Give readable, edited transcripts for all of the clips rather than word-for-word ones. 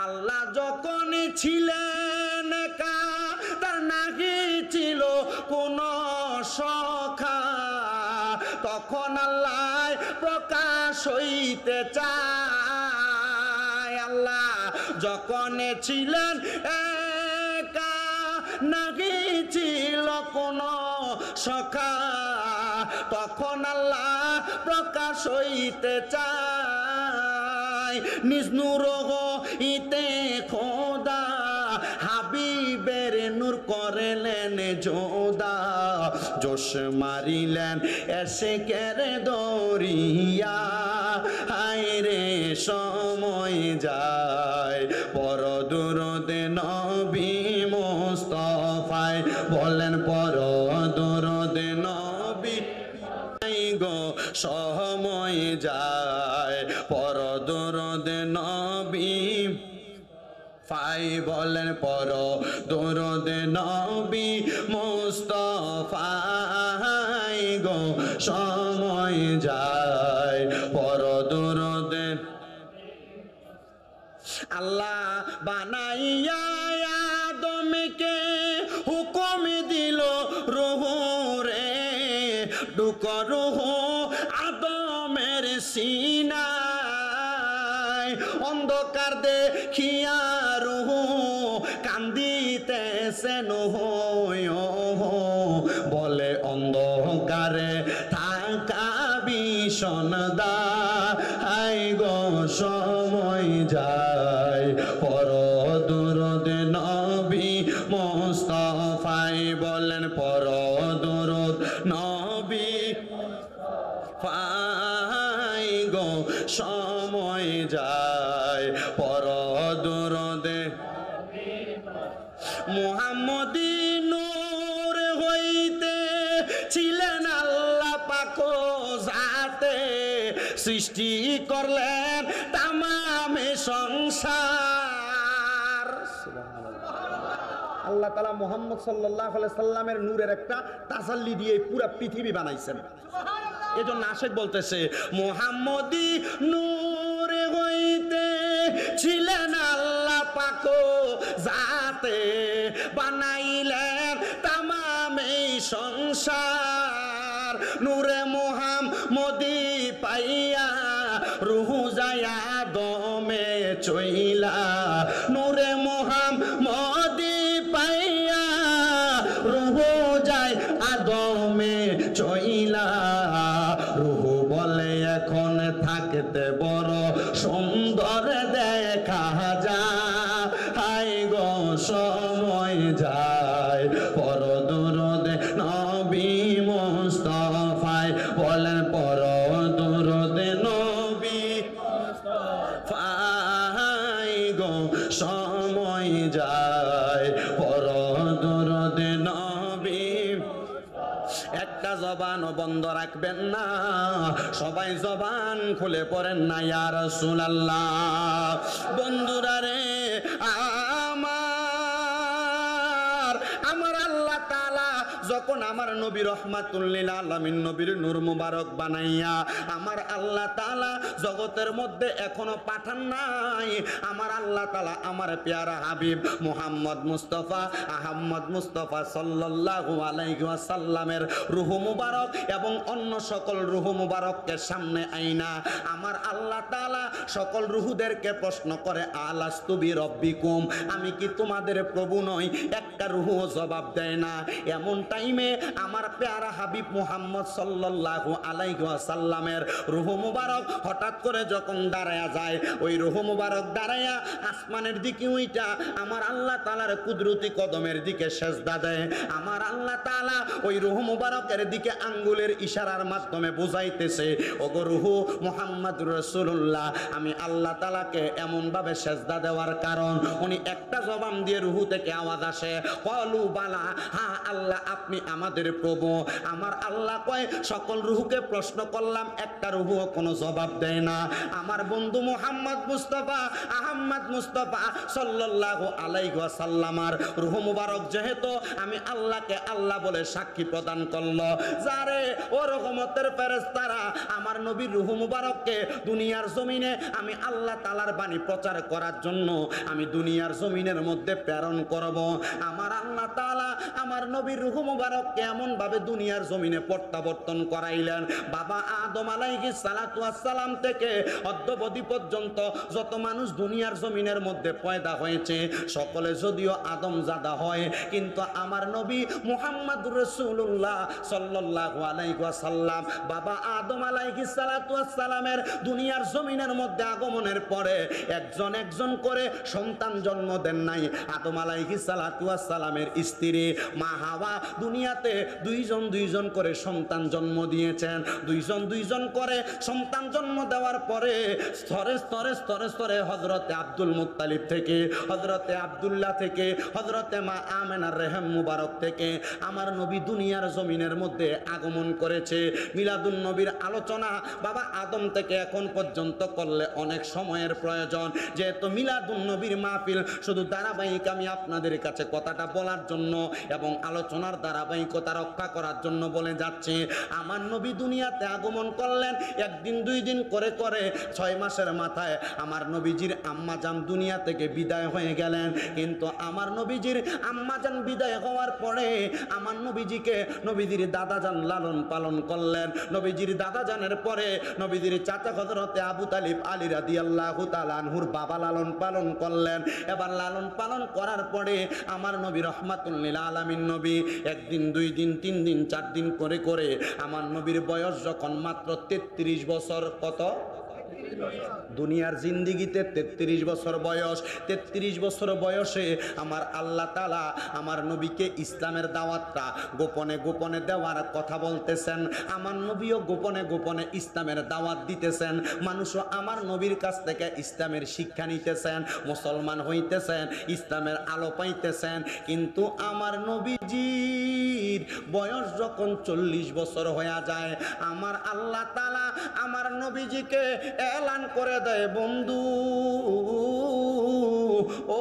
আল্লাহ যখন ছিলেন একা, তার নাহি ছিল কোন সখা, তখন আল্লাহ প্রকাশ হইতে চায়। আল্লাহ যখন ছিলেন একা, নাহি ছিল কোন সখা, তখন আল্লাহ প্রকাশ হইতে চায়। নিজ নূর হইতে খোদা হাবিবের নূর করলেন যোদা, জোশ মারিলেন এসে কেরে দরিয়া। হায় রে সময় যায়, পর দুরুদে নবী মুস্তাফায়, বলেন পর দুরুদে নবী গো সময় যায়, পর দুরুদে নবী ফাই, বলেন পর দুরুদে নবী মুস্তাফায় গো সময় যায়, পর দুরুদে। আল্লাহ বানাইয়া আদমকে হুকুম দিল রূহ রে, ঢুক রূহ আদমের সিনায়। অন্ধকার দেখিয়া রূহ কান্দিতেছে নূহ, বলে অন্ধকারে থাকা ভীষণ দায় গো সময় যায়, পর দুরুদে নবী মুস্তাফায়, বলেন পর দুরুদ নবী ফাই গো সময় যায়, পর দুরুদে। মুহাম্মদী নূর হইতে ছিলেন আল্লাহ পাক জাতে, সৃষ্টি করলেন তামামে সংসার। আল্লাহ তাআলা মুহাম্মদ সাল্লাল্লাহু আলাইহি সাল্লামের নূরের একটা তাসাল্লি দিয়ে পুরো পৃথিবী বানাইছেন। এজন্য আশেক বলতেছে মুহাম্মদী নূর হইতে ছিলেন আল্লাহ পাক জাতে, বানাইলেন তামামে সংসার। নূরে মুহাম্মদী পাইয়া রূহ যায় আদমে চইলা, নূরে মুহাম্মদী পাইয়া রূহ যায় আদমে চইলা। রূহ বলে এখন থাকতে বড় সুন্দর দেখা যায়, হায় গো সময় যায়, পর দুরুদে নবী মুস্তাফায়, বলেন পর দুরুদে নবী মুস্তাফায় গো সময় যায়, পর দুরুদে নবী। একটা জবানও বন্ধ রাখবেন না, সবাই জবান খুলে পড়েন না ইয়া রাসূলুল্লাহ। বন্ধুরা রে আমার আল্লাহ তাআলা যখন আমার নবী রহমাতুল লিল আলামিন নবীর নূর মুবারক বানাইয়া আমার আল্লাহ তাআলা জগতের মধ্যে এখনো পাঠান নাই, আমার আল্লাহ তাআলা আমার পেয়ারা হাবিব মুহাম্মদ মুস্তাফা আহমদ মুস্তাফা সাল্লাল্লাহু আলাইহি ওয়াসাল্লামের রূহ মুবারক এবং অন্য সকল রূহ মুবারককে সামনে আইনা আমার আল্লাহ তাআলা সকল রূহদেরকে প্রশ্ন করে আলাস্তু বিরব্বিকুম, আমি কি তোমাদের প্রভু নই? একটা রূহ জবাব দেয় না। এমন টাইমে আমার পেয়ারা হাবিব মুহাম্মদ সাল্লাল্লাহু আলাইহি ওয়াসাল্লামের রূহ মুবারক হঠাৎ করে যখন দাঁড়ায়া যায়, ওই রূহ মুবারক দাঁড়ায়া আসমানের দিকে উইটা আমার আল্লাহ তাআলার কুদরতি কদমের দিকে সেজদা দেয়। আমার আল্লাহ তাআলা ওই রূহ মুবারকের দিকে আঙ্গুলের ইশারার মাধ্যমে বুঝাইতেছে, ওগো রূহ মুহাম্মদুর রাসূলুল্লাহ, আমি আল্লাহ তাআলাকে এমন ভাবে সেজদা দেওয়ার কারণ, উনি একটা জবান দিয়ে রূহ থেকে আওয়াজ আসে, ক্বালু বালা, হ্যাঁ আল্লাহ আপনি আপনি আমাদের প্রভু। আমার আল্লাহ কয় সকল রূহকে প্রশ্ন করলাম, একটা রূহও কোনো জবাব দেয় না। আমার বন্ধু মুহাম্মদ মুস্তাফা আহমদ মুস্তাফা সাল্লাল্লাহু আলাইহি ওয়াসাল্লামার রূহ মুবারক যেহেতু আমি আল্লাহকে আল্লাহ বলে সাক্ষী প্রদান করলো, যারে ও রহমতের ফেরেশতারা আমার নবীর রূহ মুবারককে দুনিয়ার জমিনে আমি আল্লাহ তাআলার বাণী প্রচার করার জন্য আমি দুনিয়ার জমিনের মধ্যে প্রেরণ করব। আমার আল্লাহ তাআলা আমার নবীর রূহ মুবারককে এমন ভাবে দুনিয়ার জমিনে প্রত্যাবর্তন করাইলেন, বাবা আদম আলাইহিস সালাতু ওয়াস সালাম থেকে অদ্যাবধি পর্যন্ত যত মানুষ দুনিয়ার জমিনের মধ্যে পয়দা হয়েছে সকলে যদিও আদম জাদা হয়, কিন্তু আমার নবী মুহাম্মদুর রাসূলুল্লাহ সাল্লাল্লাহু আলাইহি ওয়াসাল্লাম বাবা আদম আলাইহিস সালাতু ওয়াস সালামের দুনিয়ার জমিনের মধ্যে আগমনের পরে একজন একজন করে সন্তান জন্ম দেন নাই। আদম আলাইহিস সালাতু ওয়াস সালামের স্ত্রী মা হাওয়া দুনিয়াতে দুইজন দুইজন করে সন্তান জন্ম দিয়েছেন। দুইজন দুইজন করে সন্তান জন্ম দেওয়ার পরে স্তরে স্তরে স্তরে স্তরে হযরতে আব্দুল মুত্তালিব থেকে, হযরতে আব্দুল্লাহ থেকে, হযরতে মা আমেনার রেহেম মুবারক থেকে আমার নবী দুনিয়ার জমিনের মধ্যে আগমন করেছে। মিলাদুন নবীর আলোচনা বাবা আদম থেকে এখন পর্যন্ত করলে অনেক সময়ের প্রয়োজন, যেহেতু মিলাদুন নবীর মাহফিল শুধু ধারাবাহিক আমি আপনাদের কাছে কথাটা বলার জন্য এবং আলোচনার ধারাবাহিকতা রক্ষা করার জন্য বলে যাচ্ছি। আমার নবী দুনিয়াতে আগমন করলেন একদিন দুই দিন করে করে 6 মাসের মাথায় আমার নবীজির আম্মাজান দুনিয়া থেকে বিদায় হয়ে গেলেন। কিন্তু আমার নবীজির আম্মাজান বিদায় হওয়ার পরে আমার নবীজিকে নবীজির দাদাজান লালন পালন করলেন। নবীজির দাদাজানের পরে নবীজির চাচা হযরতে আবু তালিব আলী রাদিয়াল্লাহু তাআলা আনহুর বাবা লালন পালন করলেন। এবার লালন পালন করার পরে আমার নবী রহমাতুল লিল আলামিন নবী একদিন দুই দিন তিন দিন চার দিন করে করে আমার নবীর বয়স যখন মাত্র 33 বছর, কত দুনিয়ার জিন্দিগিতে 33 বছর বয়স, 33 বছর বয়সে আমার আল্লাহ তাআলা আমার নবীকে ইসলামের দাওয়াতটা গোপনে গোপনে দেওয়ার কথা বলতেছেন। আমার নবীও গোপনে গোপনে ইসলামের দাওয়াত দিতেছেন। মানুষও আমার নবীর কাছ থেকে ইসলামের শিক্ষা নিতেছেন, মুসলমান হইতেছেন, ইসলামের আলো পাইতেছেন। কিন্তু আমার নবীজির বয়স যখন 40 বছর হয়ে যায় আমার আল্লাহ তাআলা আমার নবীজিকে এলান করে দেয়, বন্ধু ও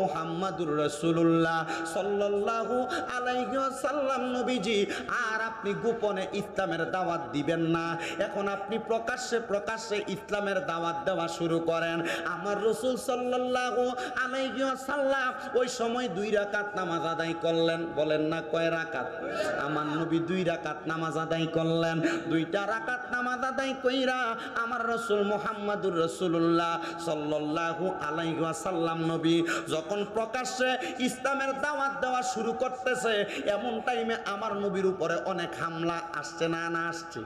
মুহাম্মাদুর রাসূলুল্লাহ সাল্লাল্লাহু আলাইহি ওয়াসাল্লাম নবীজি, আর আপনি গোপনে ইসলামের দাওয়াত দিবেন না, এখন আপনি প্রকাশ্যে প্রকাশ্যে ইসলামের দাওয়াত দেওয়া শুরু করেন। আমার রাসূল সাল্লাল্লাহু আলাইহি ওয়াসাল্লাম ওই সময় 2 রাকাত নামাজ আদায় করলেন। বলেন না কয় রাকাত? আমার নবী 2 রাকাত নামাজ আদায় করলেন। 2টা রাকাত নামাজ আদায় কইরা আমার রাসূল মুহাম্মাদুর রাসূলুল্লাহ সাল্লাল্লাহু আলাইহি ওয়াসাল্লাম নবী যখন প্রকাশ্যে ইসলামের দাওয়াত দেওয়া শুরু করতেছে, এমন টাইমে আমার নবীর উপরে অনেক হামলা আসছে না আসছে?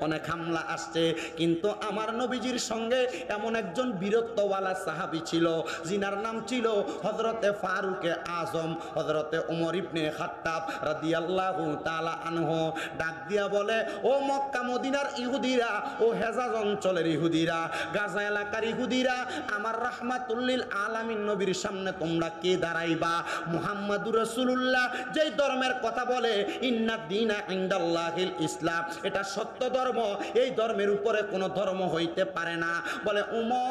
অনেক হামলা আসছে। কিন্তু আমার নবীজির সঙ্গে এমন একজন বীরত্বওয়ালা সাহাবী ছিল যিনার নাম ছিল হযরতে ফারুকে আজম, হযরতে ওমর ইবনে খাত্তাব রাদিয়াল্লাহু তাআলা আনহু। ডাক দিয়া বলে, ও মক্কা মদিনার ইহুদিরা, ও হেজাজ অঞ্চলের ইহুদিরা, গাজা এলাকার ইহুদিরা, আমার রাহমাতুল লিল আলামিন নবীর সামনে তোমরা কে দাঁড়াইবা? মুহাম্মাদুর রাসূলুল্লাহ যেই ধর্মের কথা বলে ইন্নাদ দীনা ইনদাল্লাহিল ইসলাম, এটা সত্য ধর্ম, এই ধর্মের উপরে কোনো ধর্ম হইতে পারে না। বলে উমর,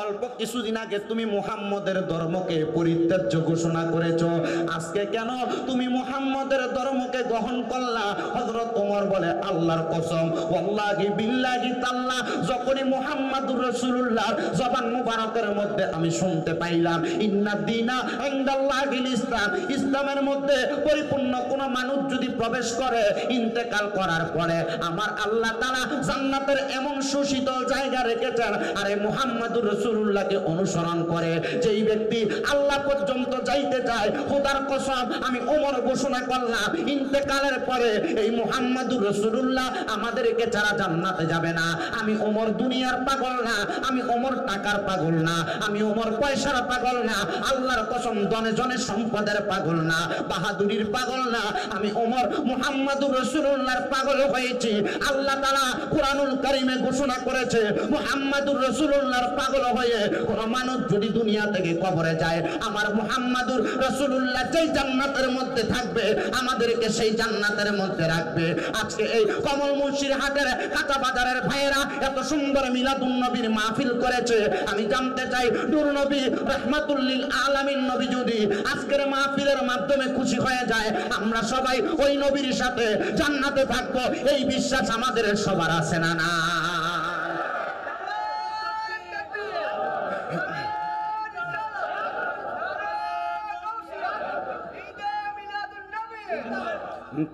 অল্প কিছুদিন আগে তুমি মুহাম্মদের ধর্মকে পরিত্যাজ্য ঘোষণা করেছো, আজকে কেন তুমি মুহাম্মদের ধর্মকে গ্রহণ করলা? হযরত ওমর বলে, আল্লাহর কসম, ওয়াল্লাহি বিল্লাহি তাআলা, যখনই মুহাম্মাদুর রাসূলুল্লাহর জবান মুবারকের মধ্যে আমি শুনতে পাইলাম ইন্নাদ দীনা ইনদাল্লাহিল ইসলাম, ইসলামের মধ্যে পরিপূর্ণ কোন মানুষ যদি প্রবেশ করে ইন্তেকাল করার পরে আমার আল্লাহ তাআলা জান্নাতের এমন সুশীতল জায়গা রেখেছেন, আরে মুহাম্মাদুর রাসূলুল্লাহকে অনুসরণ করে যেই ব্যক্তি আল্লাহ পর্যন্ত যাইতে চায়, খোদার কসম আমি ওমর ঘোষণা করলাম ইন্তেকালের পরে এই মুহাম্মাদুর রাসূলুল্লাহ আমাদেরকে ছাড়া জান্নাতে যাবে না। আমি ওমর দুনিয়ার পাগল না, আমি ওমর টাকার পাগল না, আমি ওমর পয়সার পাগল না, আল্লাহর কসম জনে জনে সম্পদের পাগল না, বাহাদুরির পাগল না, আমি ওমর মুহাম্মাদুর রাসূলুল্লাহর পাগল হয়েছি। আল্লাহ তাআলা কুরআনুল কারীমে ঘোষণা করেছে মুহাম্মাদুর রাসূলুল্লাহর পাগল হয়ে কোন মানুষ যদি দুনিয়া থেকে কবরে যায়, আমার মুহাম্মাদুর রাসূলুল্লাহ যেই জান্নাতের মধ্যে থাকবে আমাদেরকে সেই জান্নাতের মধ্যে রাখবে। আজকে এই কমল মুন্সির হাটের কাঁচা বাজারের ভাইয়েরা এত সুন্দর মিলাদুন নবীর মাহফিল করেছে। আমি জানতে চাই নূর নবী রাহমাতুল লিল আলামিন নবী যদি আজকের মাহফিলের মাধ্যমে খুশি হয়ে যায়, আমরা সবাই ওই নবীর সাথে জান্নাতে থাকবো, এই বিশ্বাস আমাদের সবার আছে না? না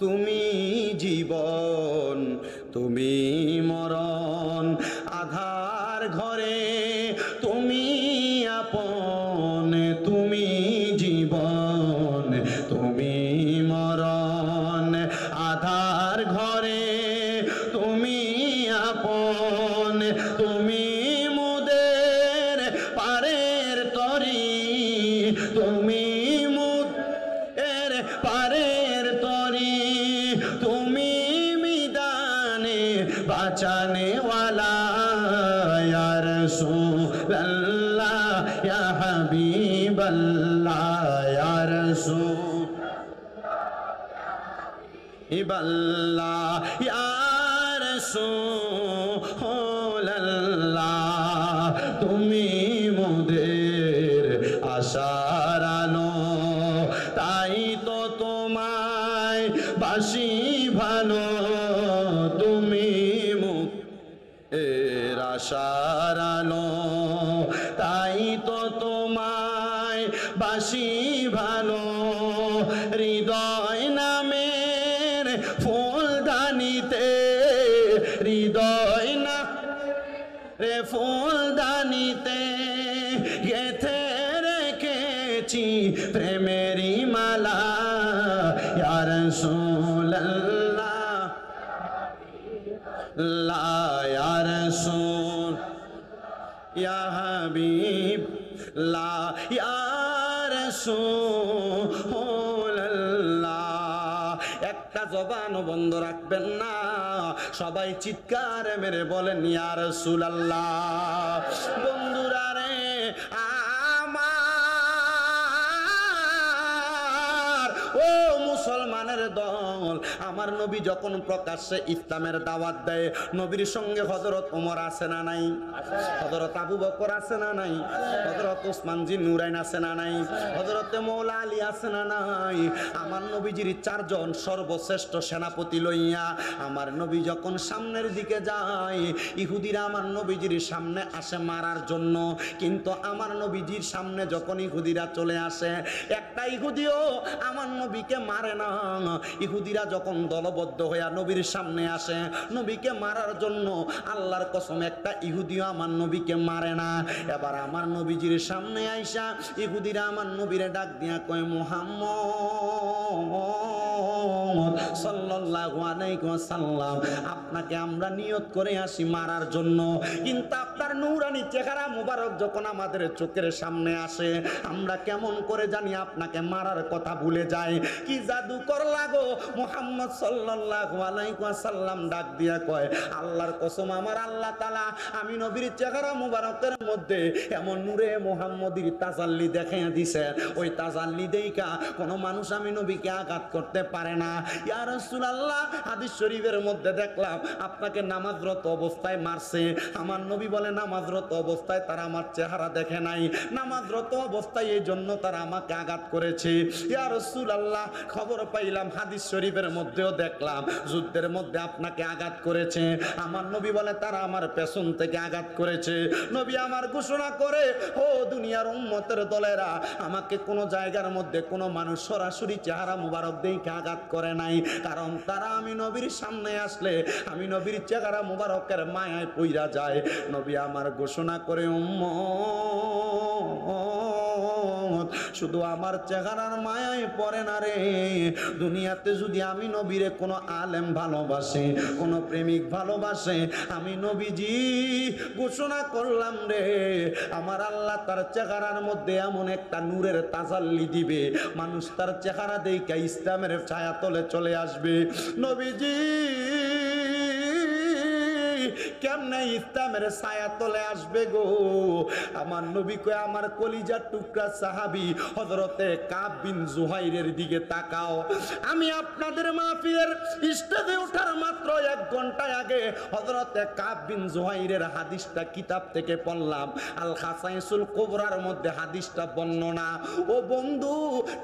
তুমি জীবন তুমি মরণ, আধার ঘরে তুমি আপন, তুমি জীবন তুমি মরণ, আধার ঘরে তুমি আপন, তুমি মুদের পারের তরি, তুমি মুদের পারের তরি, তুমি মিদানে বাঁচানে ওয়ালা, ইয়া রাসূলুল্লাহ ইয়া হাবিবাল্লাহ, ইয়া রাসূলুল্লাহ ইয়া রাসূলুল্লাহ, তুমি মোদের আশার আলো, তাই তো তোমায় বাসি ভালো, তুমি মোদের আশার আলো, তাই তো তোমায় বাসি ভালো, হৃদয় নামের ফুলদানিতে, হৃদয় না রে ফুলদানিতে গেথে রেখেছি প্রেমেরই মালা, ইয়া রাসূলুল্লাহ ইয়া রাসূল ইয়া হাবিব লা, ইয়া রাসূলুল্লাহ। একটা জবান বন্ধ রাখবেন না, সবাই চিৎকার মেরে বলেন ইয়া রাসূলুল্লাহ। বন্ধুরা রে আমার, ও মুসলমানের দল, আমার নবী যখন প্রকাশ্যে ইসলামের দাওয়াত দেয়, নবীর সঙ্গে হযরত ওমর আছে না নাই? হযরত আবু বকর আছে না নাই? হযরত ওসমান জি নুরাইন আছে না নাই? হযরত মৌলা আলী আছে না নাই? আমার নবীজির চারজন সর্বশ্রেষ্ঠ সেনাপতি লইয়া আমার নবী যখন সামনের দিকে যায়, ইহুদিরা আমার নবীজির সামনে আসে মারার জন্য, কিন্তু আমার নবীজির সামনে যখন ইহুদিরা চলে আসে, একটা ইহুদিও আমার নবীকে মারে না। ইহুদিরা যখন দলবদ্ধ হইয়া নবীর সামনে আসে নবীকে মারার জন্য, আল্লাহর কসম একটা ইহুদিও আমার নবীকে মারে না। এবার আমার নবীজির সামনে আইসা ইহুদিরা আমার নবীরে ডাক দিয়া কয়, মুহাম্মদ সাল্লাল্লাহু আলাইহি ওয়াসাল্লাম, আপনাকে আমরা নিয়ত করে আসি মারার জন্য, কিন্তু আপনার নূরানি চেহারা মুবারক যখন আমাদের চোখের সামনে আসে, আমরা কেমন করে জানি আপনাকে মারার কথা ভুলে যায়। কি জাদু করলা গো মুহাম্মদ সাল্লাল্লাহু আলাইহি ওয়াসাল্লাম ডাক দিয়া কয়, আল্লাহর কসম আমার আল্লাহ তাআলা আমি নবীর চেহারা মুবারকের মধ্যে এমন নূরে মুহাম্মদীর তাজাল্লি দেখাইয়া দিছে, ওই তাজাল্লি দেইখা কোনো মানুষ আমি নবীকে আঘাত করতে পারে না। ইয়া রাসূলুল্লাহ, হাদিস শরীফের মধ্যে দেখলাম আপনাকে নামাজরত অবস্থায় মারছে। আমার নবী বলে নামাজরত অবস্থায় তারা আমার চেহারা দেখে নাই, নামাজরত অবস্থায় এই জন্য তারা আমাকে আঘাত করেছে। ইয়া রাসূলুল্লাহ, খবর পাইলাম হাদিস শরীফের মধ্যেও দেখলাম যুদ্ধের মধ্যে আপনাকে আঘাত করেছে। আমার নবী বলে তারা আমার পেছন থেকে আঘাত করেছে। নবী আমার ঘোষণা করে, ও দুনিয়ার উম্মতের দলেরা, আমাকে কোনো জায়গার মধ্যে কোনো মানুষ সরাসরি চেহারা মুবারক দেখে আঘাত করে নাই, কারণ তারা আমি নবীর সামনে আসলে আমি নবীর চেহারা মুবারকের মায়ায় পইরা যায়। নবী আমার ঘোষণা করে, উম্মত শুধু আমার চেহারার মায়ায় পড়ে না রে, দুনিয়াতে যদি আমি নবীরে কোনো আলেম ভালোবাসে, কোনো প্রেমিক ভালোবাসে, আমি নবীজি ঘোষণা করলাম রে, আমার আল্লাহ তার চেহারার মধ্যে এমন একটা নূরের তাজাল্লি দিবে, মানুষ তার চেহারা দেখে ইসলামের ছায়াতলে চলে আসবে। নবীজি কেমনে ইসলামের ছায়া তলে আসবে গো? আমার নবী কয়, আমার কলিজার টুকরা সাহাবী হযরতে কাব বিন জুহাইরের দিকে তাকাও। আমি আপনাদের মাহফিলের স্টেজে ওঠার মাত্র 1 ঘন্টা আগে হযরতে কাব বিন জুহাইরের হাদিসটা কিতাব থেকে পড়লাম। আল খাসাইসুল কুবরার মধ্যে হাদিসটা বর্ণনা। ও বন্ধু,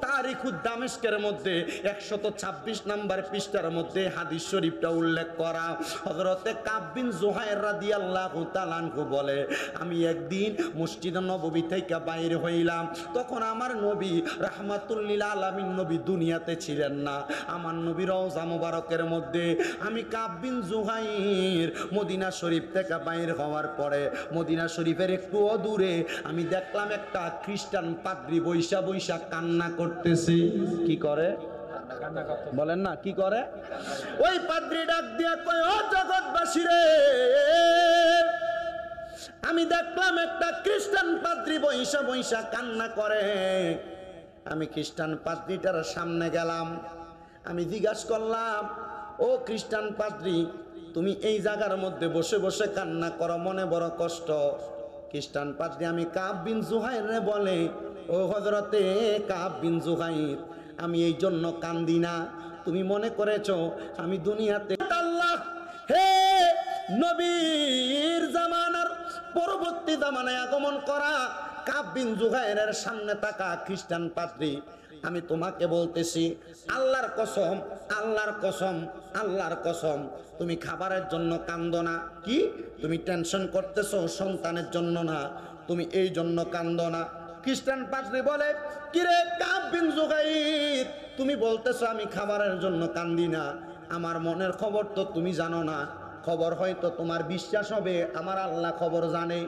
তারিখুদ দামেস্কের মধ্যে 126 নাম্বার পৃষ্ঠার মধ্যে হাদিস শরীফটা উল্লেখ করা। হযরতে কাব বিন জুহাইর রাদিয়াল্লাহু তাআলা আনহু বলে, আমি একদিন মসজিদে নববী থেকে বাইরে হইলাম। তখন আমার নবী রাহমাতুল লিল আলামিন নবী দুনিয়াতে ছিলেন না। আমার নবী রওজা মুবারকের মধ্যে আমি কাব বিন জুহাইর মদিনা শরীফ থেকে বাইরে হওয়ার পরে মদিনা শরীফের একটু অদূরে আমি দেখলাম একটা খ্রিস্টান পাদ্রী বৈশা বৈশা কান্না করতেছে। কি করে বলেন না, কি করে? ওই পাদ্রী ডাক দিয়া কয়, ও জগৎবাসী রে, আমি দেখলাম একটা খ্রিস্টান পাদ্রী বৈশা বৈশা কান্না করে। আমি খ্রিস্টান পাদ্রীটার সামনে গেলাম, আমি জিজ্ঞাসা করলাম, ও খ্রিস্টান পাদ্রী, তুমি এই জায়গার মধ্যে বসে বসে কান্না করো, মনে বড় কষ্ট। খ্রিস্টান পাদ্রী আমি কাব বিন জুহাইর রে বলে, ও হযরতে কাব বিন জুহাইর, আমি এই জন্য কান্দি না, তুমি মনে করেছো আমি দুনিয়াতে আল্লাহ হে নবীর জামানার পরবর্তী জামানায় আগমন করা কাব বিন জুহাইরের সামনে থাকা খ্রিস্টান পাদ্রী, আমি তোমাকে বলতেছি আল্লাহর কসম, আল্লাহর কসম, আল্লাহর কসম, তুমি খাবারের জন্য কান্দো না। কি তুমি টেনশন করতেছো সন্তানের জন্য না, তুমি এই জন্য কান্দো না। খ্রিস্টান পাদ্রী বলে, কিরে কাব বিন জুহাইর, তুমি বলতেছো আমি খাবারের জন্য কান্দি না, আমার মনের খবর তো তুমি জানো না। খবর হয়তো তোমার বিশ্বাস হবে, আমার আল্লাহ খবর জানে।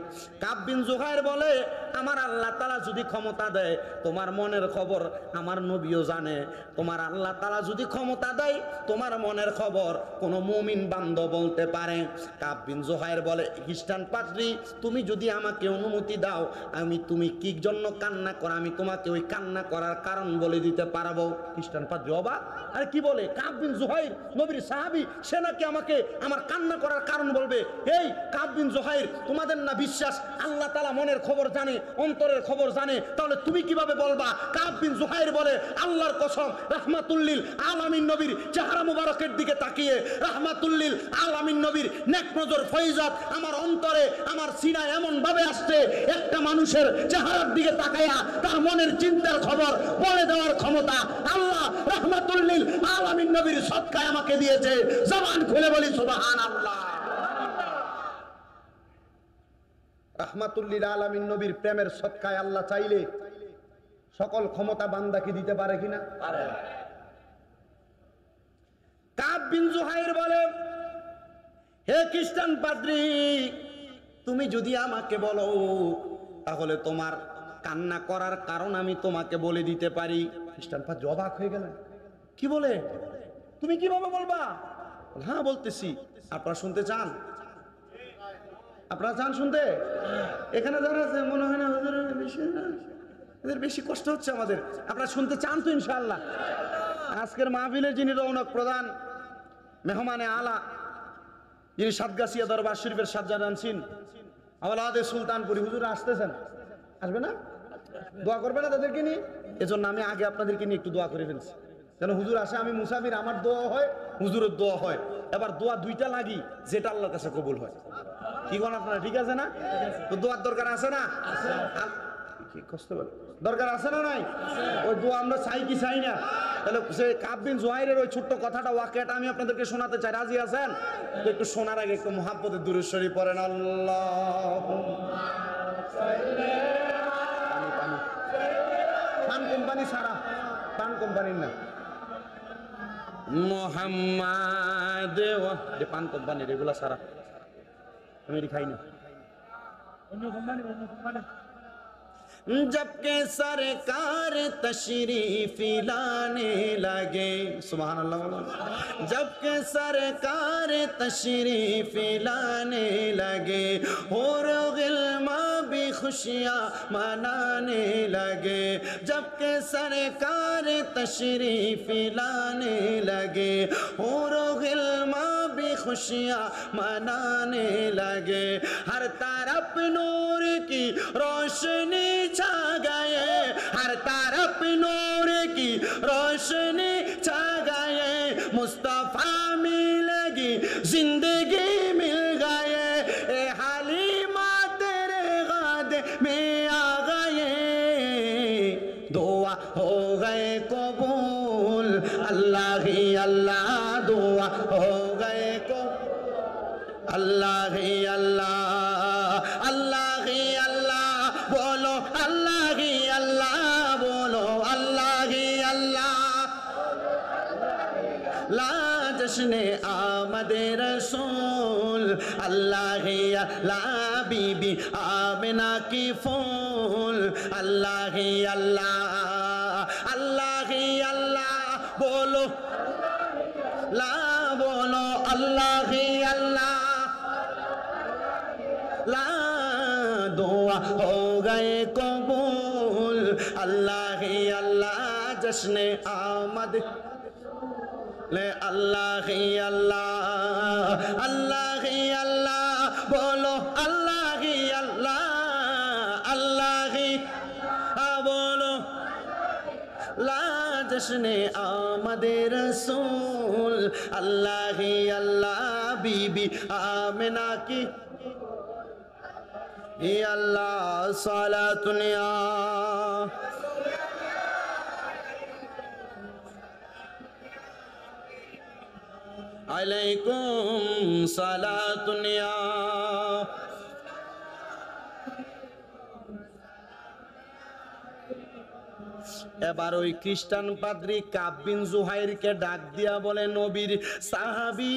কাব বিন জুহাইর বলে, আমার আল্লাহ তাআলা যদি ক্ষমতা দেয়, তোমার মনের খবর আমার নবীও জানে। তোমার আল্লাহ তাআলা যদি ক্ষমতা দেয়, তোমার মনের খবর কোনো মুমিন বান্দা বলতে পারে। কাব বিন জুহাইর বলে, খ্রিস্টান পাদ্রী, তুমি যদি আমাকে অনুমতি দাও, আমি তুমি কি জন্য কান্না করো, আমি তোমাকে ওই কান্না করার কারণ বলে দিতে পারবো। খ্রিস্টান পাদ্রী অবাক, আরে কি বলে? কাব বিন জুহাইর নবীর সাহাবী, সে নাকি আমাকে আমার কান্না করার কারণ বলবে? এই কাব বিন জুহাইর, তোমাদের না বিশ্বাস আল্লাহ তাআলা মনের খবর জানে, অন্তরের খবর জানে, তাহলে তুমি কিভাবে বলবা? কাব বিন জুহাইর বলে, আল্লাহর কসম, রাহমাতুল লিল আলামিন নবীর চেহারা মুবারকের দিকে তাকিয়ে রাহমাতুল লিল আলামিন নবীর নেক নজর ফয়জাত আমার অন্তরে, আমার সিনায় এমন ভাবে আসছে, একটা মানুষের চেহারার দিকে তাকায়া তার মনের চিন্তার খবর বলে দেওয়ার ক্ষমতা আল্লাহ রাহমাতুল লিল আলামিন নবীর সদকায় আমাকে দিয়েছে। জবান খুলে বলি সুবহানাল্লাহ। রাহমাতুল লিল আলামিন নবীর প্রেমের সদকায় আল্লাহ চাইলে সকল ক্ষমতা বান্দাকে দিতে পারে কিনা? পারে। কাব বিন জুহাইর বলে, হে খ্রিস্টান পাদ্রী, তুমি যদি আমাকে বলো, তাহলে তোমার কান্না করার কারণ আমি তোমাকে বলে দিতে পারি। খ্রিস্টান পাদ্রী অবাক হয়ে গেলেন, কি বলে? তুমি কিভাবে বলবা? হ্যাঁ বলতেছি। আপনারা শুনতে চান? আপনারা চান শুনতে? এখানে যারা আছে মনে হয় না এদের বেশি কষ্ট হচ্ছে আমাদের। আপনারা শুনতে চান তো? ইনশাআল্লাহ। আজকের মাহফিলের যিনি রৌনক প্রধান মেহমানে আলা, যিনি সাতগাছিয়া দরবার শরীফের সাজ্জাদ আনসিন আওলাদে সুলতানপুরি হুজুর আসতেছেন, আসবে না? দোয়া করবে না তাদেরকে নিয়ে? এজন্য আমি আগে আপনাদেরকে নিয়ে একটু দোয়া করে ফেলছি, যেন হুজুর আসে, আমি মুসাফির, আমার দোয়া হয়, হুজুরের দোয়া হয়। এবার দোয়া দুইটা লাগি, যেটা আল্লাহর কাছে কবুল হয়। কি কোন আপনারা? ঠিক আছে না? তো দোয়ার দরকার আছে না? কি কষ্ট বলে দরকার আছে না নাই? ওই দোয়া আমরা চাই কি চাই না? তাহলে সে কাব বিন জুহাইরের ওই ছোট্ট কথাটা, ওয়াকিয়াটা আমি আপনাদেরকে শোনাতে চাই। রাজি আছেন? তো একটু শোনার আগে একটু মুহাব্বতের দুরূদ শরীফ পড়েন। আল্লাহুম্মা সাল্লি পান কোম্পানি সারা, পান কোম্পানির না, মোহাম্মদ পান কোম্পানি রেগুলার সারা, আমি খাই না। অন্য কোম্পানি, অন্য কোম্পানি। जबकि सरकार तशरीफ लाने लगे, सुभान अल्लाह, जबकि सरकार तशरीफ लाने लगे और गिल्मा भी खुशियाँ मनाने लगे, जबकि सरकार तशरीफ लाने लगे और गिल्मा भी खुशियाँ मनाने लगे। हर तरफ नूर की रोशनी छा गए, हर तरफ नूर की रोशनी छा गए। मुस्तफा मिलेगी जिंदगी मिल गए, ए हलीमा तेरे गादे में आ गए। दुआ हो गए कबूल अल्लाह ही अल्लाह, दुआ हो गए कबूल अल्लाह ही अल्लाह, अल्लाह ही अल्लाह बोलो, अल्लाह ही अल्लाह बोलो, अल्लाह ही अल्लाह। ला जश्ने आमदे रसूल अल्लाह ही अल्लाह, बीबी आमिना की फूल अल्लाह ही अल्लाह, अल्लाह ही अल्लाह बोलो, ला बोलो अल्लाह ही अल्लाह। ला दुआ हो गए कबूल अल्लाह ही अल्लाह, जश्ने आमद ले अल्लाह ही अल्लाह, अल्लाह ही अल्लाह बोलो, अल्लाह ही अल्लाह, अल्लाह ही बोलो। ला जश्ने आमदे रसूल अल्लाह ही अल्लाह, बीबी आमिना की अल्लाह सलातुनिया। अलैकुम सलातुनिया। এবার ওই খ্রিস্টান পাদ্রী কাব বিন জুহাইরকে ডাক দিয়া বলে, নবীর সাহাবী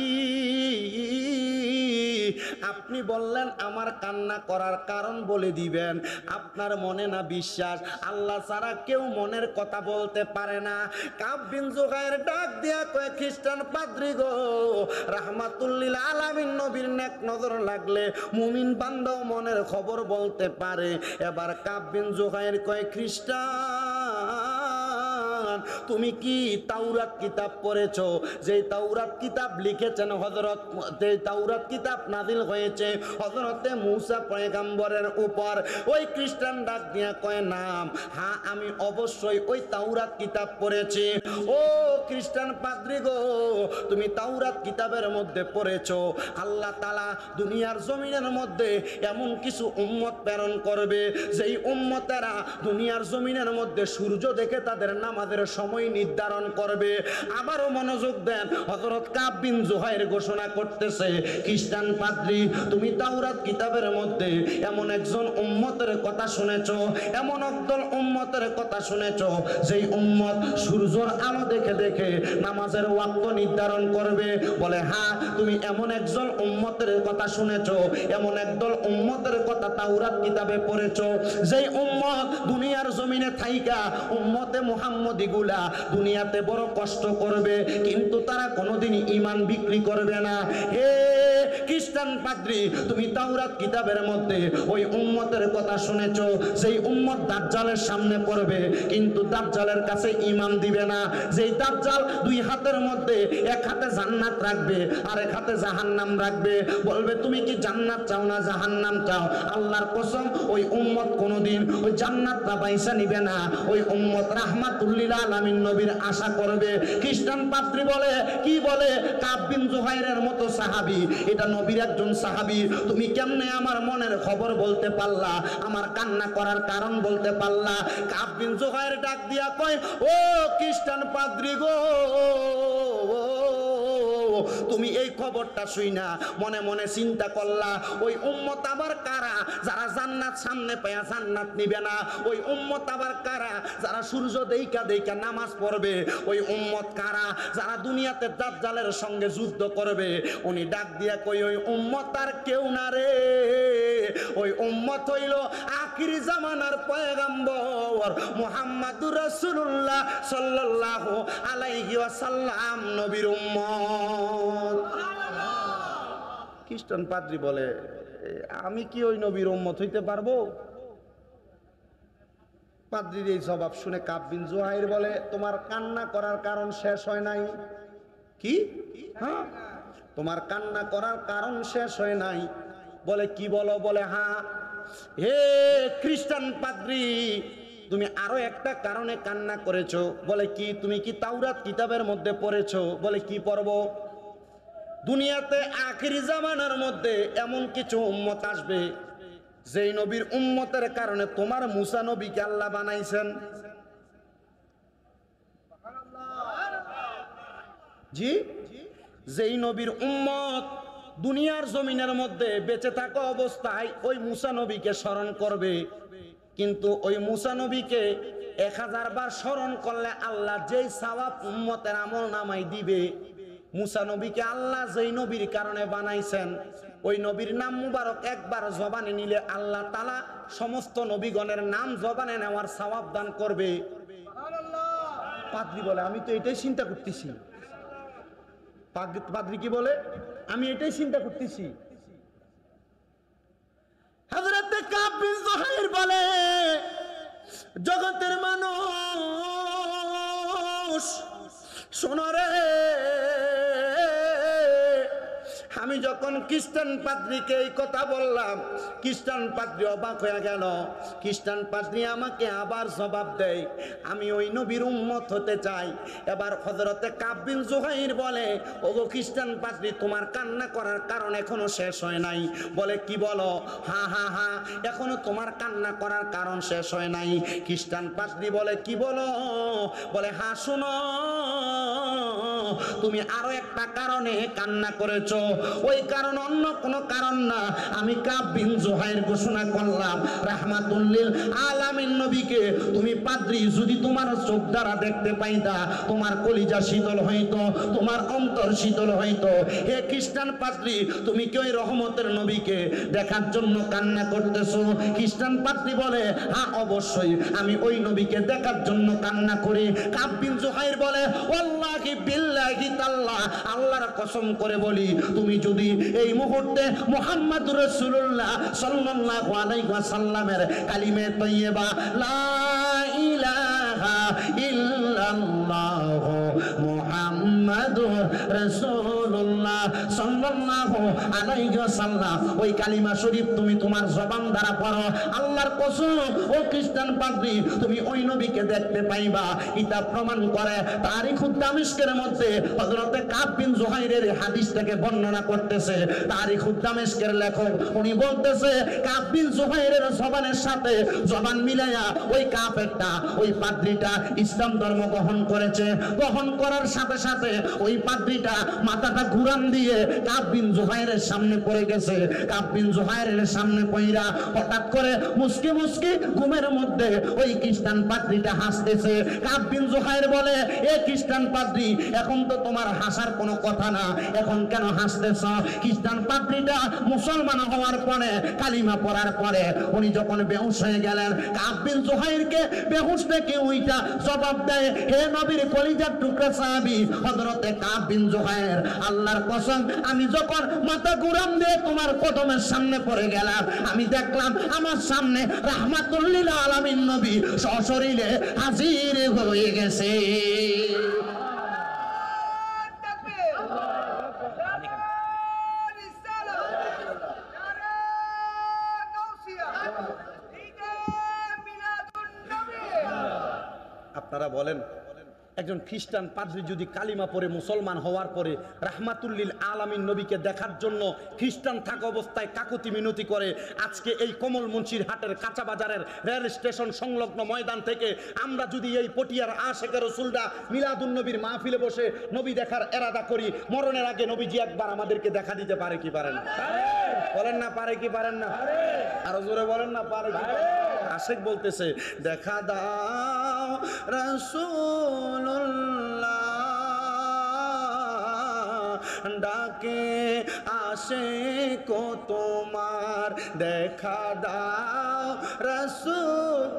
আপনি বললেন আমার কান্না করার কারণ বলে দিবেন, আপনার মনে না বিশ্বাস আল্লাহ ছাড়া কেউ মনের কথা বলতে পারে না। কাব বিন জুহাইর ডাক দিয়া কয়, খ্রিস্টান পাদ্রী গো, রাহমাতুল লিল আলামিন নবীর নেক নজর লাগলে মুমিন বান্দাও মনের খবর বলতে পারে। এবার কাব বিন জুহাইর কয়, খ্রিস্টান তুমি কি তাওরাত কিতাব পড়েছো? যে তাওরাত কিতাব লিখেছেন হযরত, যে তাওরাত কিতাব নাযিল হয়েছে হযরতে মূসা পয়গম্বরের উপর। ওই খ্রিস্টান ডাক দিয়া কয়, নাম হ্যাঁ আমি অবশ্যই ওই তাওরাত কিতাব পড়েছি। ও খ্রিস্টান পাদ্রী গো, তুমি তাওরাত কিতাবের মধ্যে পড়েছো আল্লাহ তাআলা দুনিয়ার জমিনের মধ্যে এমন কিছু উম্মত প্রেরণ করবে যেই উম্মতেরা দুনিয়ার জমিনের মধ্যে সূর্য দেখে তাদের নামাজের সময় নির্ধারণ করবে। আবারও মনোযোগ দেন, হযরত কাব বিন জুহাইর ঘোষণা করতেছে, খ্রিস্টান পাদ্রী তুমি তাওরাত কিতাবের মধ্যে এমন একজন উম্মতের কথা শুনেছো, এমন একদল উম্মতের কথা শুনেছো যেই উম্মত সূর্যের আলো দেখে দেখে নামাজের ওয়াক্ত নির্ধারণ করবে। বলে হ্যাঁ তুমি এমন একজন উম্মতের কথা শুনেছো, এমন একদল উম্মতের কথা তাওরাত কিতাবে পড়েছো যেই উম্মত দুনিয়ার জমিনে থাইকা উম্মতে মুহাম্মদী গুলা দুনিয়াতে বড় কষ্ট করবে কিন্তু তারা কোনোদিন ঈমান বিক্রি করবে না। হে খ্রিস্টান পাদ্রী তুমি তাওরাত কিতাবের মধ্যে ওই উম্মতের কথা শুনেছো সেই উম্মত দাজ্জালের সামনে পড়বে কিন্তু দাজ্জালের কাছে ঈমান দিবে না। যেই দাজ্জাল দুই হাতের মধ্যে এক হাতে জান্নাত রাখবে আর এক হাতে জাহান্নাম রাখবে, বলবে তুমি কি জান্নাত চাও না জাহান্নাম চাও? আল্লাহর কসম ওই উম্মত কোনোদিন ওই জান্নাতটা পয়সা নিবে না, ওই উম্মত রাহমাতুল লিল আলামিন নবীর আশা করবে। খ্রিস্টান পাদ্রী বলে, কি বলে? কাব বিন জুহাইরের মতো সাহাবী, এটা নবীর একজন সাহাবী, তুমি কেমনে আমার মনের খবর বলতে পারলা, আমার কান্না করার কারণ বলতে পারলা? কাব বিন জুহাইর ডাক দিয়া কয়, ও খ্রিস্টান পাদ্রী গো, তুমি এই খবরটা শুইনা মনে মনে চিন্তা করলা ওই উম্মত আবার কারা যারা জান্নাত সামনে পায়া জান্নাত নিবে না? ওই উম্মত আবার কারা যারা সূর্য দেইকা দেইকা নামাজ পড়বে? ওই উম্মত কারা যারা দুনিয়াতে দাজ্জালের সঙ্গে যুদ্ধ করবে? উনি ডাক দিয়া কই, ওই উম্মত আর কেউ না রে, ওই উম্মত হইল আখিরি জামানার পয়গম্বর মুহাম্মাদুর রাসূলুল্লাহ সাল্লাল্লাহু আলাইহি ওয়াসাল্লাম নবীর উম্মত। খ্রিস্টান পাদ্রী বলে, আমি কি ওই নবীর উম্মত হইতে পারবো? পাদ্রীর এই জবাব শুনে কাব বিন জুহাইর বলে, তোমার কান্না করার কারণ শেষ হয় নাই কি? হ্যাঁ, তোমার কান্না করার কারণ শেষ হয় নাই। বলে কি বলো? বলে হ্যাঁ। হে খ্রিস্টান পাদ্রী, তুমি আরো একটা কারণে কান্না করেছো। বলে কি? তুমি কি তাওরাত কিতাবের মধ্যে পড়েছো? বলে কি পড়ব? দুনিয়াতে আখিরি জামানার মধ্যে এমন কিছু উম্মত আসবে যেই নবীর উম্মতের কারণে তোমার মুসা নবীকে আল্লাহ বানাইছেন। জি, যেই নবীর উম্মত দুনিয়ার জমিনের মধ্যে বেঁচে থাকা অবস্থায় ওই মুসা নবীকে স্মরণ করবে, কিন্তু ওই মুসা নবীকে 1000 বার স্মরণ করলে আল্লাহ যেই সওয়াব উম্মতের আমল নামাই দিবে, মুসা নবীকে আল্লাহ যেই নবীর কারণে বানাইছেন ওই নবীর নাম মুবারক একবার জবানে নিলে আল্লাহ তাআলা সমস্ত নবীগণের নাম জবানে নেওয়ার সওয়াব দান করবে। পাদ্রী বলে আমি তো এটাই চিন্তা করতেছি। পাদ্রী কি বলে? আমি এটাই চিন্তা করতেছি। হযরতে কাব বিন যুহাইর বলে, জগতের মানুষ শোনো রে, আমি যখন খ্রিস্টান পাদ্রীকে এই কথা বললাম, খ্রিস্টান পাদ্রী অবাক হয়ে গেল। খ্রিস্টান পাদ্রী আমাকে আবার জবাব দেয়, আমি ওই নবীর উম্মত হতে চাই। এবার হযরতে কাব বিন যুহাইর বলে, ওগো খ্রিস্টান পাদ্রী, তোমার কান্না করার কারণ এখনো শেষ হয় নাই। বলে কি বলো? হা হা হা, এখনো তোমার কান্না করার কারণ শেষ হয় নাই। খ্রিস্টান পাদ্রী বলে কি বলো? বলে হ্যাঁ শোনো, তুমি আরো একটা কারণে কান্না করেছো। ওই কারণ অন্য কোনো কারণ না। আমি কাব বিন যুহাইর ঘোষণা করলাম, রাহমাতুল লিল আলামিন নবীকে তুমি পাদ্রী যদি তোমার চোখ দ্বারা দেখতে পাইতা, তোমার কলিজা শীতল হইতো, তোমার অন্তর শীতল হইতো। হে খ্রিস্টান পাদ্রী, তুমি কি ওই রহমতের নবীকে দেখার জন্য কান্না করতেছো? খ্রিস্টান পাদ্রী বলে হ্যাঁ অবশ্যই, আমি ওই নবীকে দেখার জন্য কান্না করি। কাব বিন যুহাইর বলে ওয়াল্লাহি বিল্লাহি তাআলা, আল্লাহর কসম করে বলি, তুমি যদি এই মুহূর্তে মুহাম্মদুর রাসূলুল্লাহ সাল্লাল্লাহু আলাইহি ওয়াসাল্লামের কালিমে তৈয়বা লা ইলাহা ইল্লাল্লাহু মুহাম্মাদুর রাসূলুল্লাহ সাল্লাল্লাহু আলাইহি ওয়াসাল্লাম ওই কালিমা শরীফ তুমি তোমার জবান দ্বারা পড়ো, আল্লাহর কসম ও খ্রিস্টান পাদ্রী তুমি ওই নবীকে দেখতে পাইবা। এটা প্রমাণ করে তারিখুদ দামেস্কের মধ্যে হযরতে কাব বিন যুহাইরের হাদিসটাকে বর্ণনা করতেছে। তারিখুদ দামেস্কের লেখক উনি বলতেছে, কাব বিন যুহাইরের জবানের সাথে জবান মিলায়া ওই কাফেরটা, ওই পাদ্রীটা ইসলাম ধর্ম গ্রহণ করেছে। গ্রহণ করার সাথে সাথে ওই পাদ্রীটা মাথাটা ঘুরান দিয়ে কাব বিন যুহাইরের সামনে পড়ে গেছে। কাব বিন যুহাইরের সামনে পইরা হঠাৎ করে মুস্কি মুস্কি ঘুমের মধ্যে ওই খ্রিস্টান পাদ্রীটা হাসতেছে। কাব বিন যুহাইর বলে, এ খ্রিস্টান পাদ্রী, এখন তো তোমার হাসার কোনো কথা না, এখন কেন হাসতেছ? খ্রিস্টান পাদ্রীটা মুসলমান হওয়ার পরে, কালিমা পড়ার পরে উনি যখন বেহুশ হয়ে গেলেন, কাব বিন যুহাইরকে বেহুশ থেকে ওইটা জবাব দেয়, হে নবীর কলিজার টুকরা সাহাবী হযরতে কাব বিন যুহাইর, আল্লাহর কসম আমি যখন মাথা ঘুরান দিয়ে তোমার কদমের সামনে পড়ে গেলাম, আমি দেখলাম আমার সামনে রাহমাতুল লিল আলামিন নবী সশরীরে হাজির হয়ে গেছে। আপনারা বলেন, একজন খ্রিস্টান পাদ্রী যদি কালিমা পড়ে মুসলমান হওয়ার পরে রাহমাতুল লিল আলামিন নবীকে দেখার জন্য খ্রিস্টান থাকা অবস্থায় কাকুতি মিনতি করে, আজকে এই কমল মুন্সির হাটের কাঁচা বাজারের রেল স্টেশন সংলগ্ন ময়দান থেকে আমরা যদি এই পটিয়ার আশেকে রাসূলরা মিলাদুন নবীর মাহফিলে বসে নবী দেখার এরাদা করি, মরণের আগে নবীজি একবার আমাদেরকে দেখা দিতে পারে কি পারেন? বলেন না পারে কি পারেন না? আরো জোরে বলেন না পারে কি? আশেক বলতেছে, দেখা দাও রাসূলুল্লাহ ডাকে আশেক তোমার, দেখা দাও রাসূল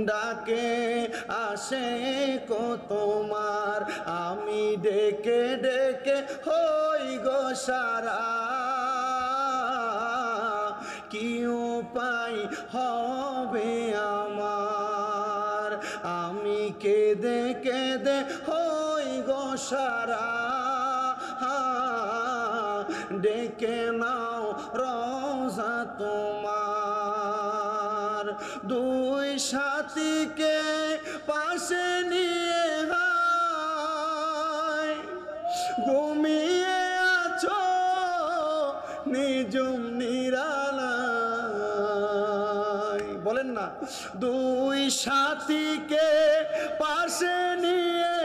ডাকে আশেক তোমার, আমি ডেকে ডেকে হই গো সারা, কি উপায় হবে আমার, আমি কেঁদে কেঁদে হই গো সারা ডেকে নাও রোজা তোমার, দুই সাথীকে পাশে নিয়ে ঘুমিয়ে আছো নিজুম নিরালায়। বলেন না, দুই সাথীকে পাশে নিয়ে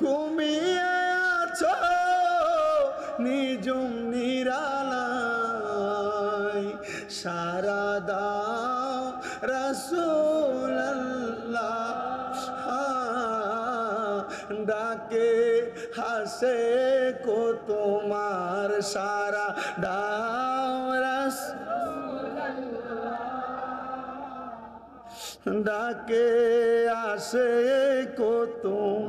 ঘুমিয়ে আছো নিজুম নিরালায়, সারা দাও রাসূলুল্লাহ ডাকে হাসে কো তোমার, সারা দাও রাসূলুল্লাহ ডাকে আসে কো তুম।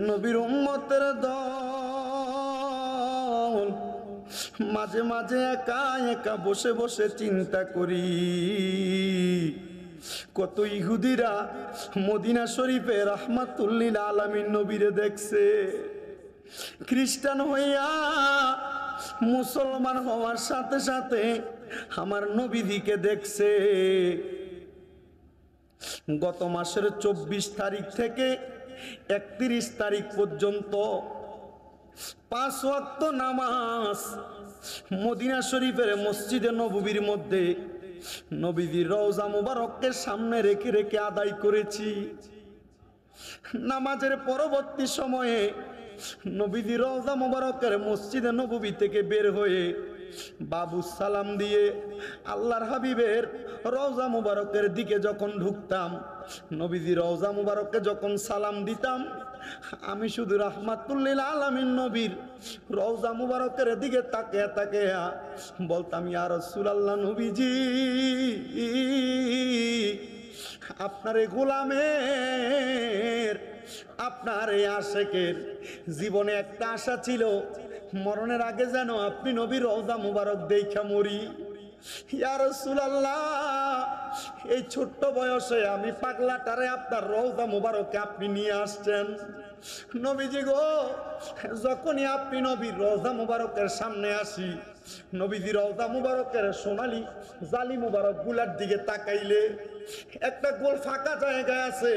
নবীর উম্মতের দল মাঝে মাঝে একা একা বসে বসে চিন্তা করি, কত ইহুদিরা মদিনা শরীফে রাহমাতুল লিল আলামিন নবীরে দেখছে, খ্রিস্টান হইয়া মুসলমান হওয়ার সাথে সাথে আমার নবীদিকে দেখছে। গত মাসের 24 তারিখ থেকে 31 তারিখ পর্যন্ত 5 ওয়াক্ত নামাজ মদিনা শরীফের মসজিদে নববীর মধ্যে নবীজির রওজা মুবারককে সামনে রেখে রেখে আদায় করেছি। নামাজের পরবর্তী সময়ে নবীজির রওজা মুবারকের মসজিদে নববী থেকে বের হয়ে বাবু সালাম দিয়ে আল্লাহর হাবিবের রওজা মুবারকের দিকে যখন ঢুকতাম, নবীজির রওজা মুবারককে যখন সালাম দিতাম, আমি শুধু রাহমাতুল লিল আলামিন নবীর রওজা মুবারকের দিকে তাকিয়ে তাকিয়ে বলতাম, ইয়া রাসূলুল্লাহ, নবীজি আপনার এই গোলামের, আপনার এই আশেকের জীবনে একটা আশা ছিল, মরণের আগে যেন আপনি নবীর রওজা মুবারক দেখা মরি। ইয়া রাসূলুল্লাহ, এই ছোট্ট বয়সে আমি পাগলাটারে আপনার রওজা মুবারকে আপনি নিয়ে আসছেন। নবীজি গো, যখনই আপনি নবীর রওজা মুবারকের সামনে আসি, নবীজি রওজা মুবারকের সোনালী জালি মুবারক গুলার দিকে তাকাইলে একটা গোল ফাঁকা জায়গা আছে,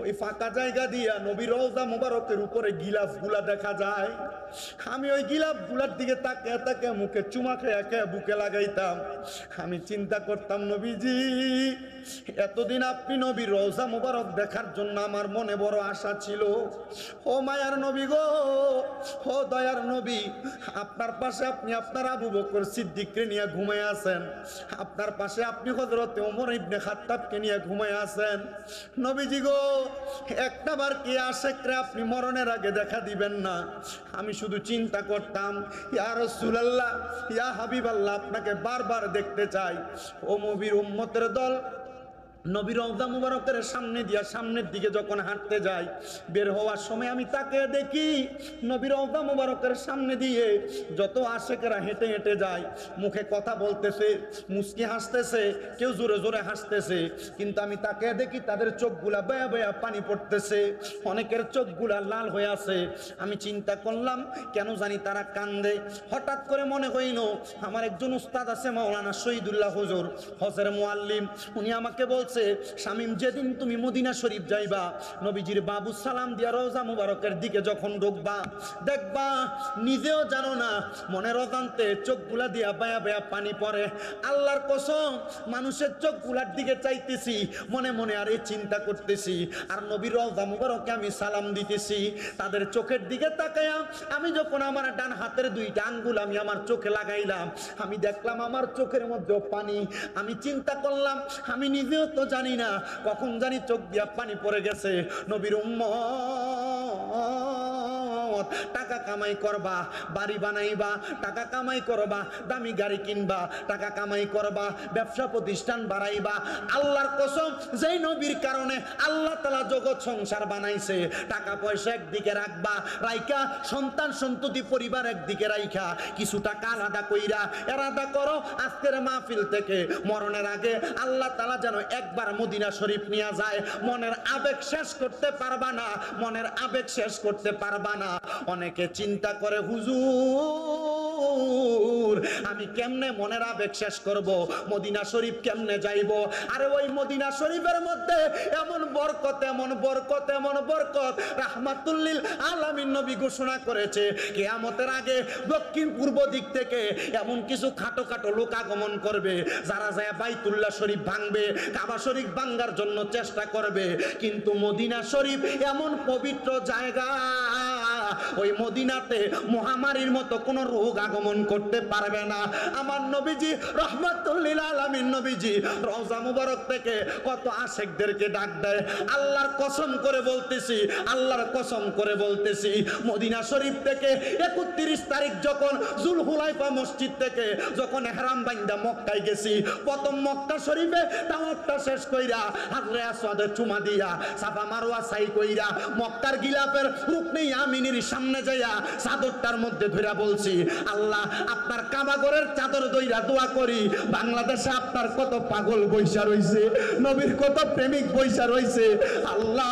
ওই ফাঁকা জায়গা দিয়া নবী রওজা মুবারকের উপরে গিলাফ গুলা দেখা যায়। আমি ওই গিলাফ গুলার দিকে তাকিয়ে তাকিয়ে মুখে চুমা খেয়ে খেয়ে বুকে লাগাইতাম। আমি চিন্তা করতাম, নবীজি এতদিন আপনি নবীর রওজা মুবারক দেখার জন্য আমার মনে বড় আশা ছিল। ও মায়ার নবী গো, ও দয়ার নবী, আপনার পাশে আপনি আপনার আবু বকর সিদ্দিককে নিয়ে ঘুমায় আছেন, আপনার পাশে আপনি হযরত ওমর ইবনে খাত্তাবকে নিয়ে ঘুমায় আছেন। নবীজি গো, একটাবার কি আশেকরে আপনি মরণের আগে দেখা দিবেন না? আমি শুধু চিন্তা করতাম, ইয়া রাসূলুল্লাহ, ইয়া হাবিবাল্লাহ, আপনাকে বারবার দেখতে চাই। ও নবীর উম্মতের দল নবীর রওজা মুবারকের সামনে দিয়া সামনের দিকে যখন হাঁটতে যাই, বের হওয়ার সময় আমি তাকে দেখি নবীর রওজা মুবারকের সামনে দিয়ে যত আশেকেরা হেঁটে হেঁটে যায়, মুখে কথা বলতেছে, মুস্কি হাসতেছে, কেউ জোরে জোরে হাসতেছে, কিন্তু আমি তাকে দেখি তাদের চোখগুলা বেয়া বেয়া পানি পড়তেছে, অনেকের চোখগুলা লাল হয়ে আছে। আমি চিন্তা করলাম, কেন জানি তারা কান্দে। হঠাৎ করে মনে হইল, আমার একজন উস্তাদ আছে মাওলানা শহীদুল্লাহ হুজুর, হজের মুআল্লিম, উনি আমাকে বলছে, শামীম, যেদিন তুমি মদিনা শরীফ যাইবা, নবীজির বাবু সালাম দিয়া রওজা মুবারকের দিকে যখন ঢুকবা, দেখবা নিজেও জানো না মনের অজান্তে চোখগুলা দিয়া বায়া বায়া পানি পড়ে। আল্লাহর কসম, মানুষের চোখগুলার দিকে চাইতেছি, মনে মনে আর এই চিন্তা করতেছি, আর নবীর রওজা মুবারকে আমি সালাম দিতেছি। তাদের চোখের দিকে তাকায়া আমি যখন আমার ডান হাতের দুইটা আঙ্গুল আমি আমার চোখে লাগাইলাম, আমি দেখলাম আমার চোখের মধ্যে পানি। আমি চিন্তা করলাম, আমি নিজেও তো জানি না কখন জানি চোখ দিয়া পানি পড়ে গেছে। নবীর উম্মত নিয়ামত। টাকা কামাই করবা, বাড়ি বানাইবা, টাকা কামাই করবা, দামি গাড়ি কিনবা, টাকা কামাই করবা, ব্যবসা প্রতিষ্ঠান বাড়াইবা। আল্লাহর কসম, যেই নবীর কারণে আল্লাহ তাআলা জগৎ সংসার বানাইছে, টাকা পয়সা একদিকে রাখবা, রাইখা সন্তান সন্ততি পরিবার একদিকে রাইখা কিছু টাকা আলাদা কইরা এরাদা করো আজকের মাহফিল থেকে মরণের আগে আল্লাহ তাআলা যেন একবার মদিনা শরীফ নিয়ে যায়। মনের আবেগ শেষ করতে পারবা না, মনের আবেগ শেষ করতে পারবা না। অনেকে চিন্তা করে, হুজুর আমি কেমনে মনের আবেগ শেষ করব, মদিনা শরীফ কেমনে যাইব? আরে ওই মদিনা শরীফের মধ্যে এমন বরকত, এমন বরকত, এমন বরকত, রাহমাতুল লিল আলামিন নবী ঘোষণা করেছে কিয়ামতের আগে দক্ষিণ পূর্ব দিক থেকে এমন কিছু খাটো খাটো লোক আগমন করবে, যারা যায় বাইতুল্লাহ শরীফ ভাঙবে, কাবা শরীফ ভাঙার জন্য চেষ্টা করবে। কিন্তু মদিনা শরীফ এমন পবিত্র জায়গা, ওই মদিনাতে মহামারীর মতো কোন রোগ আগমন করতে পারবে না। আমার নবীজি রাহমাতুল লিল আলামিন নবীজি রওজা মুবারক থেকে কত আশিকদেরকে ডাক দেয়। আল্লাহর কসম করে বলতেছি, আল্লাহর কসম করে বলতেছি, মদিনা শরীফ থেকে 31 তারিখ যখন জুলহুলাইফা মসজিদ থেকে যখন ইহরাম বাইন্দা মক্কায় গেছি, প্রথম মক্কা শরীফে তাওয়াফটা শেষ কইরা হাজরে আসওয়াদে চুমা দিয়া সাফা মারওয়া সাই কইরা মক্কার গিলাফের রুকনে ইয়ামিনের সামনে যাইয়া চাদরটার মধ্যে ধইরা বলছি, আল্লাহ আপনার কাবা ঘরের চাদর ধইরা দোয়া করি, বাংলাদেশে আপনার কত পাগল বইসা রইছে, নবীর কত প্রেমিক বইসা রইছে, আল্লাহ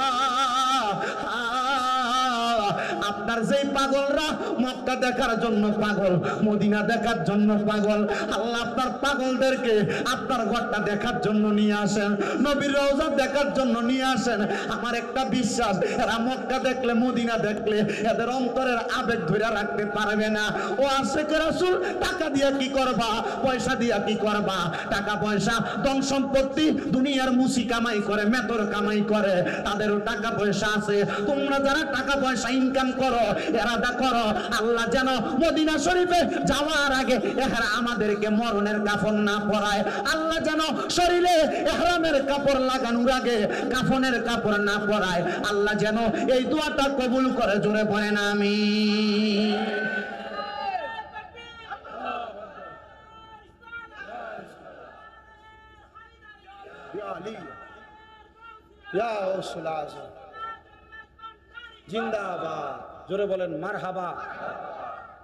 আপনার যেই পাগলরা মক্কা দেখার জন্য পাগল, মদিনা দেখার জন্য পাগল, আল্লাহ আপনার পাগলদেরকে আপনার ঘরটা দেখার জন্য নিয়ে আসেন, নবীর রওজা দেখার জন্য নিয়ে আসেন। আমার একটা বিশ্বাস, এরা মক্কা দেখলে, মদিনা দেখলে এদের অন্তরের আবেগ ধরে রাখতে পারবে না। ও আশিক রাসূল, টাকা দিয়া কি করবা, পয়সা দিয়া কি করবা? টাকা পয়সা ধন সম্পত্তি দুনিয়ার মুসি কামাই করে, মেতর কামাই করে, তাদেরও টাকা পয়সা আছে। তোমরা যারা টাকা পয়সা ইনকাম করো, এরাদা করো আল্লাহ যেন মদিনা শরীফে যাওয়ার আগে এরা আমাদেরকে মরণের কাফন না পরায়, আল্লাহ যেন শরীরে ইহরামের কাপড় লাগানোর আগে কাফনের কাপড় না পরায়, আল্লাহ যেন এই দোয়াটা কবুল করে। জোরে পড়েন আমিন। জিন্দাবাদ, জোরে বলেন মারহাবা।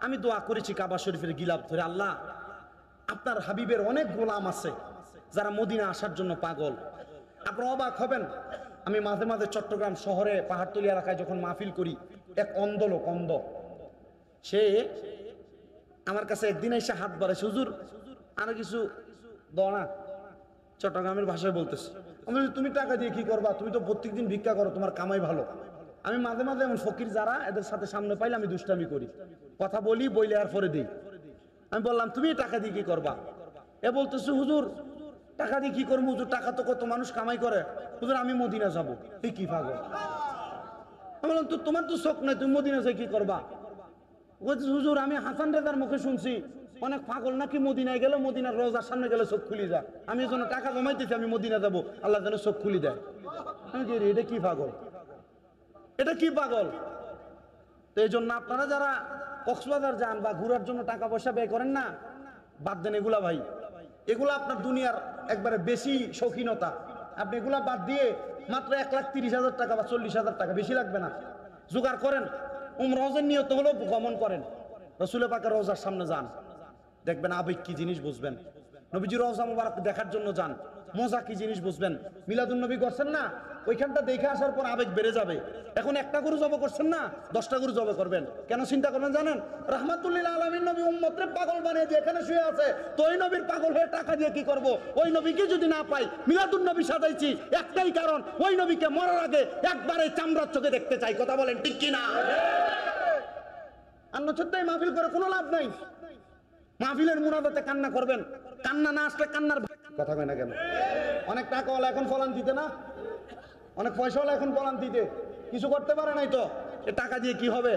আমি দোয়া করেছি কাবা শরীফের গিলাফ ধরে, আল্লাহ আপনার হাবিবের অনেক গোলাম আছে যারা মদিনা আসার জন্য পাগল। আপনারা অবাক হবেন, আমি মাঝে মাঝে চট্টগ্রাম শহরে পাহাড়তলি এলাকায় যখন মাহফিল করি, এক অন্ধ লোক, অন্ধ, সে আমার কাছে একদিন এসে হাত বাড়াইছে, হুজুর আরো কিছু দাও না, চট্টগ্রামের ভাষায় বলতেছে। আমি বলি, তুমি টাকা দিয়ে কি করবা, তুমি তো প্রত্যেকদিন ভিক্ষা করো, তোমার কামাই ভালো। আমি মাঝে মাঝে এমন ফকির যারা এদের সাথে সামনে পাইলে আমি দুষ্টামি করি, কথা বলি, বইলে আর পরে দিই। আমি বললাম তুমি টাকা দিয়ে কি করবা? এ বলতেছে, হুজুর টাকা দিয়ে কি করবো হুজুর, টাকা তো কত মানুষ কামাই করে, হুজুর আমি মদিনা যাবো। এই কি পাগল? আমি বললাম তো তোমার তো শখ নাই, তুমি মদিনা যাই কি করবা? বলতেছে, হুজুর আমি হাসান রেজার মুখে শুনছি অনেক পাগল নাকি মদিনায় গেলে, মদিনার রোজার সামনে গেলে চোখ খুলি যায়, আমি এই জন্য টাকা জমাইতেছি, আমি মদিনা যাবো, আল্লাহ যেন চোখ খুলি দেয়। আমি কি, এটা কি পাগল, এটা কি পাগল? তো এই জন্য আপনারা যারা কক্সবাজার যান বা ঘোরার জন্য টাকা পয়সা ব্যয় করেন না, বাদ দেন এগুলা ভাই, এগুলা আপনার দুনিয়ার একবারে বেশি শৌখিনতা। আপনি এগুলা বাদ দিয়ে মাত্র 1,30,000 টাকা বা 40,000 টাকা, বেশি লাগবে না, জোগাড় করেন, উমরাহের নিয়ত হলো গমন করেন, রাসূলের পাকের রওজার সামনে যান, দেখবেন আবেগ কি জিনিস বুঝবেন। নবীজির রওজা মুবারক দেখার জন্য যান, মজা কি জিনিস বুঝবেন। মিলাদুন নবী করছেন না, ওইখানটা দেখে আসার পর আবেগ বেড়ে যাবে। এখন একটা গরু জব করছেন না, 10টা গরু জব করবেন। কেন চিন্তা করবেন জানেন? রাহমাতুল লিল আলামিন নবী উম্মতরে পাগল বানিয়ে দিয়ে এখানে শুয়ে আছে, তো ওই নবীর পাগল হয়ে টাকা দিয়ে কি করব? ওই নবীকে যদি না পাই, মিলাদুন নবী সাজাইছি একটাই কারণ, ওই নবীকে মরার আগে একবারে চামড়ার চোখে দেখতে চাই। কথা বলেন ঠিক কিনা? আন্নছদ্দাই মাহফিল করে কোনো লাভ নাই। মাহফিলের মুনাজাতে কান্না করবেন, কান্না না আসলে কান্নার কথা কয় না কেন? অনেক টাকাওয়ালা এখন ফলান দিতে না, অনেক পয়সাওয়ালা এখন ফলান দিতে, কিছু করতে পারে নাই, তো এ টাকা দিয়ে কি হবে?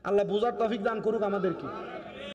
আল্লাহ বুঝার তৌফিক দান করুক আমাদের কি।